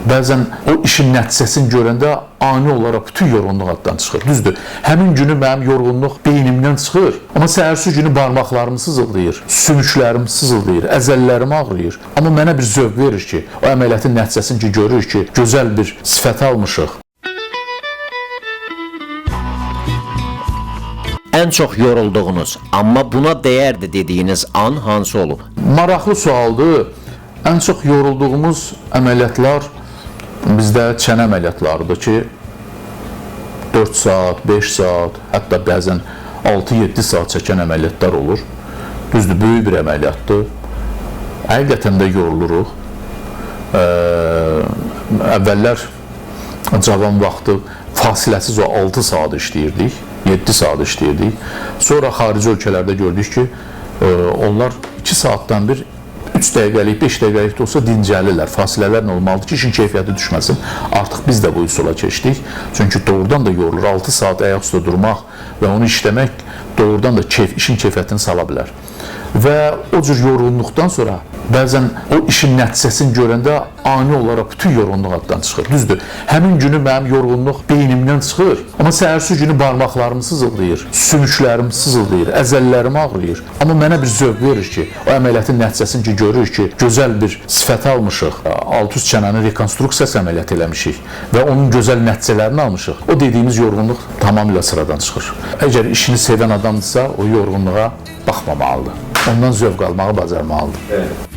bəzən o işin nəticəsini görəndə ani olaraq bütün yorğunluq addan çıxır. Düzdür, həmin günü mənim yorğunluq beynimdən çıxır, amma səhərsi günü barmaqlarımı sızıldayır, sümüklərim sızıldayır, əzəllərim ağrıyır. Amma mənə bir zövq verir ki, o əməliyyatın nəticəsini ki, görürük ki, gözəl bir sifət almışıq. Ən çox yorulduğunuz, amma buna dəyərdi dediyiniz an hansı olub? Maraqlı sualdır. Ən çox yorulduğumuz əməliyyatlar bizdə çənə əməliyyatlarıdır ki, 4 saat, 5 saat, hətta bəzən 6-7 saat çəkən əməliyyatlar olur. Düzdür, böyük bir əməliyyatdır. Həqiqətən də yoruluruq. Əvvəllər cavan vaxtı fasiləsiz o 6 saat işləyirdik. 7 saat işləyirdik. Sonra xarici ölkələrdə gördük ki, onlar 2 saatdan bir 3 dəqiqəlik, 5 dəqiqəlik də olsa dincəlirlər. Fasilələr olmalıdır ki, işin keyfiyyəti düşməsin. Artıq biz də bu üsula keçdik. Çünki doğrudan da yorulur. 6 saat ayaq üstə durmaq və onu işləmək doğrudan da işin keyfiyyətini sala bilər. Və o cür yorğunluqdan sonra bəzən o işin nəticəsini görəndə ani olaraq bütün yorğunluq addan çıxır. Düzdür, həmin günü mənim yorğunluq beynimdən çıxır, amma səhərsi günü barmaqlarımı sızıldayır, sümüklərim sızıldayır, əzəllərim ağrıyır. Amma mənə bir zövq verir ki, o əməliyyatın nəticəsini ki, görürük ki, gözəl bir sifət almışıq, alt-üst çənənin rekonstruksiyası əməliyyat eləmişik və onun gözəl nəticələrini almışıq. O dediyimiz yorğunluq tamamilə sıradan çıxır. Əgər işini sevən adamdırsa, o yorğunluğa baxmamalıdır. Ondan zövq almağı bacarmalıdır. Evet.